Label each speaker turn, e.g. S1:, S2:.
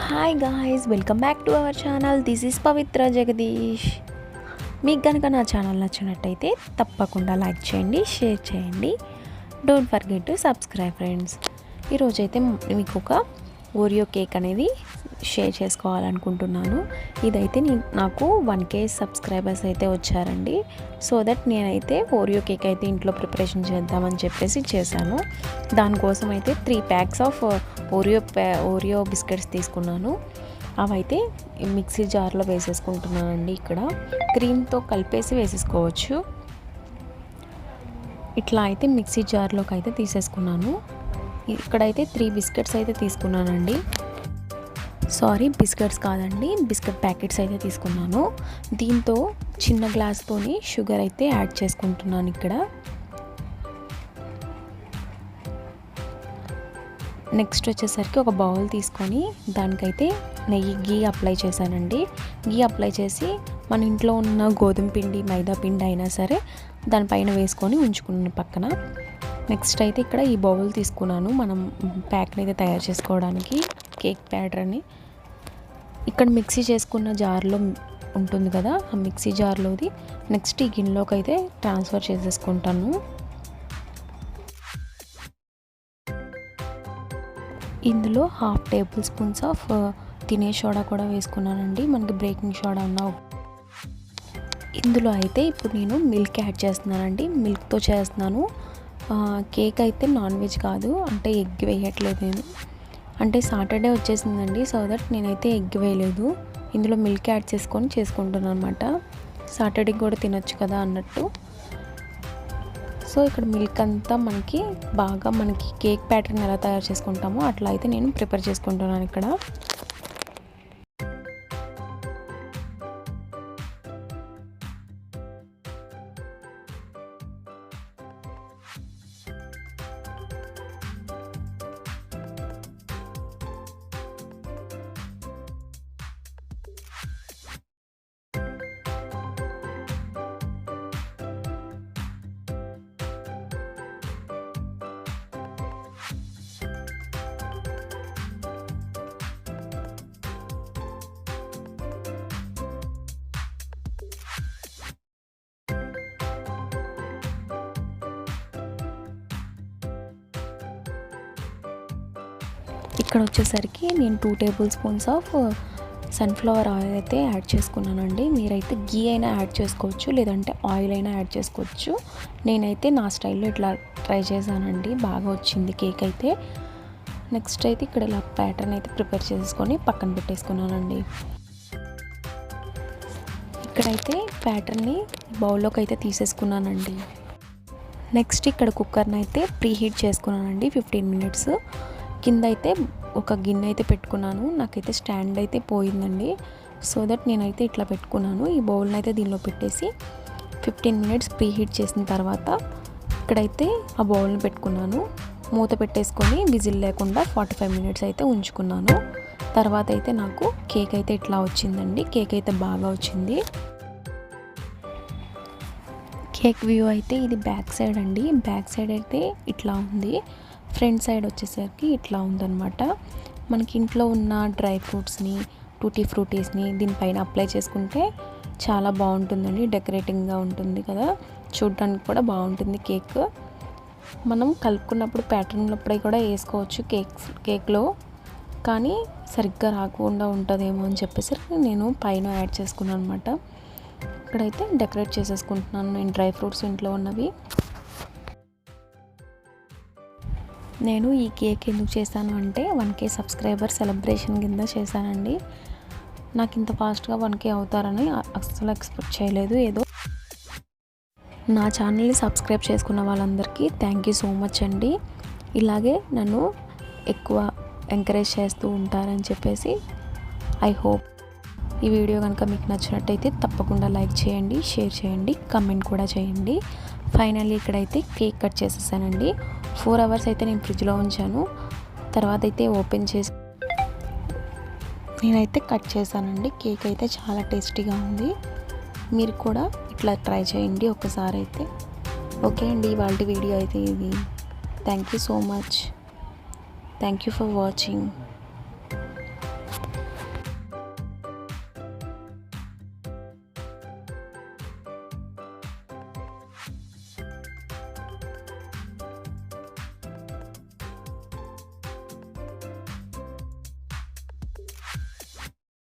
S1: Hi guys, welcome back to our channel. This is Pavitra Jagadish. మీకు కనుక నా ఛానల్ నచ్చినట్టయితే తప్పకుండా లైక్ చేయండి, షేర్ చేయండి. Don't forget to subscribe friends. ఈరోజైతే మీకు ఒక ఓరియో కేక్ అనేది షేర్ చేసుకోవాలనుకుంటున్నాను. ఇదైతే నాకు 1K సబ్స్క్రైబర్స్ అయితే వచ్చారండి. సో దట్ నేనైతే ఓరియో కేక్ అయితే ఇంట్లో ప్రిపరేషన్ చేద్దామని చెప్పేసి చేశాను. దానికోసం అయితే 3 ప్యాక్స్ ఆఫ్ ఓరియో బిస్కెట్స్ తీసుకున్నాను. అవైతే మిక్సీ జార్లో వేసేసుకుంటున్నానండి. ఇక్కడ క్రీమ్తో కలిపేసి వేసేసుకోవచ్చు. ఇట్లా అయితే మిక్సీ జార్లోకి అయితే తీసేసుకున్నాను. ఇక్కడైతే 3 బిస్కెట్స్ అయితే తీసుకున్నానండి. సారీ, బిస్కెట్స్ కాదండి, బిస్కెట్ ప్యాకెట్స్ అయితే తీసుకున్నాను. దీంతో చిన్న గ్లాస్తోని షుగర్ అయితే యాడ్ చేసుకుంటున్నాను. ఇక్కడ నెక్స్ట్ వచ్చేసరికి ఒక బౌల్ తీసుకొని దానికైతే గీ అప్లై చేశానండి. గీ అప్లై చేసి మన ఇంట్లో ఉన్న గోధుమ పిండి, మైదా పిండి అయినా సరే దానిపైన వేసుకొని ఉంచుకున్నాను పక్కన. నెక్స్ట్ అయితే ఇక్కడ ఈ బౌల్ తీసుకున్నాను మనం ప్యాక్ని అయితే తయారు చేసుకోవడానికి, కేక్ బ్యాటర్ని. ఇక్కడ మిక్సీ చేసుకున్న జార్లో ఉంటుంది కదా, ఆ మిక్సీ జార్లోది నెక్స్ట్ ఈ గిన్నెలోకి అయితే ట్రాన్స్ఫర్ చేసేసుకుంటాను. ఇందులో 1/2 టేబుల్ స్పూన్స్ ఆఫ్ తినే సోడా కూడా వేసుకున్నానండి, మనకి బేకింగ్ సోడా ఉన్న. ఇందులో అయితే ఇప్పుడు నేను మిల్క్ యాడ్ చేస్తున్నానండి. మిల్క్తో చేస్తున్నాను. కేక్ అయితే నాన్ వెజ్ కాదు, అంటే ఎగ్ వేయట్లేదు నేను. అంటే సాటర్డే వచ్చేసిందండి, సో దట్ నేనైతే ఎగ్ వేయలేదు. ఇందులో మిల్క్ యాడ్ చేసుకుంటున్నాను అనమాట. సాటర్డే కూడా తినొచ్చు కదా అన్నట్టు. సో ఇక్కడ మిల్క్ అంతా మనకి కేక్ ప్యాటర్న్ ఎలా తయారు చేసుకుంటామో అట్లా అయితే నేను ప్రిపేర్ చేసుకుంటున్నాను ఇక్కడ. ఇక్కడ వచ్చేసరికి నేను 2 table spoons of sunflower oil అయితే యాడ్ చేసుకున్నానండి. మీరైతే గీ అయినా యాడ్ చేసుకోవచ్చు, లేదంటే ఆయిల్ అయినా యాడ్ చేసుకోవచ్చు. నేనైతే నా స్టైల్లో ఇట్లా ట్రై చేశానండి, బాగా వచ్చింది కేక్ అయితే. నెక్స్ట్ అయితే ఇక్కడ ఇలా ప్యాటర్న్ అయితే ప్రిపేర్ చేసుకొని పక్కన పెట్టేసుకున్నానండి. ఇక్కడైతే ప్యాటర్న్ని బౌల్లోకి అయితే తీసేసుకున్నానండి. నెక్స్ట్ ఇక్కడ కుక్కర్ని అయితే ప్రీ హీట్ చేసుకున్నానండి 15 మినిట్స్. కింద అయితే ఒక గిన్నె అయితే పెట్టుకున్నాను. నాకైతే స్టాండ్ అయితే పోయిందండి, సో దట్ నేనైతే ఇట్లా పెట్టుకున్నాను. ఈ బౌల్ని అయితే దీనిలో పెట్టేసి 15 మినిట్స్ ప్రీ హీట్ చేసిన తర్వాత ఇక్కడైతే ఆ బౌల్ని పెట్టుకున్నాను. మూత పెట్టేసుకొని విజిల్ లేకుండా 45 మినిట్స్ అయితే ఉంచుకున్నాను. తర్వాత అయితే నాకు కేక్ అయితే ఇట్లా వచ్చిందండి. కేక్ అయితే బాగా వచ్చింది. కేక్ వ్యూ అయితే ఇది బ్యాక్ సైడ్ అండి. బ్యాక్ సైడ్ అయితే ఇట్లా ఉంది, ఫ్రంట్ సైడ్ వచ్చేసరికి ఇట్లా ఉందన్నమాట. మనకి ఇంట్లో ఉన్న డ్రై ఫ్రూట్స్ని, టూటీ ఫ్రూటీస్ని దీనిపైన అప్లై చేసుకుంటే చాలా బాగుంటుందండి. డెకరేటింగ్గా ఉంటుంది కదా, చూడడానికి కూడా బాగుంటుంది కేక్. మనం కలుపుకున్నప్పుడు ప్యాటర్న్లప్పుడే కూడా వేసుకోవచ్చు కేక్లో, కానీ సరిగ్గా రాకుండా ఉంటుందేమో అని చెప్పేసి నేను పైన యాడ్ చేసుకున్నాను అనమాట. ఇక్కడైతే డెకరేట్ చేసేసుకుంటున్నాను నేను డ్రై ఫ్రూట్స్ ఇంట్లో ఉన్నవి. నేను ఈ కేక్ ఎందుకు చేశాను అంటే 1K సబ్స్క్రైబర్ సెలబ్రేషన్ కింద చేశానండి. నాకు ఇంత ఫాస్ట్గా 1K అవుతారని అస్సలు ఎక్స్పెక్ట్ చేయలేదు. ఏదో నా ఛానల్ని సబ్స్క్రైబ్ చేసుకున్న వాళ్ళందరికీ థ్యాంక్ యూ సో మచ్ అండి. ఇలాగే నన్ను ఎక్కువ ఎంకరేజ్ చేస్తూ ఉంటారని చెప్పేసి ఐ హోప్. ఈ వీడియో కనుక మీకు నచ్చినట్టయితే తప్పకుండా లైక్ చేయండి, షేర్ చేయండి, కమెంట్ కూడా చేయండి. ఫైనల్లీ ఇక్కడైతే కేక్ కట్ చేసేసానండి. 4 అవర్స్ అయితే నేను ఫ్రిడ్జ్లో ఉంచాను. తర్వాత అయితే ఓపెన్ చేసి నేనైతే కట్ చేశానండి. కేక్ అయితే చాలా టేస్టీగా ఉంది. మీరు కూడా ఇట్లా ట్రై చేయండి ఒకసారి అయితే. ఓకే అండి, ఇవాళ వీడియో అయితే ఇది. Thank you so much. Thank you for watching.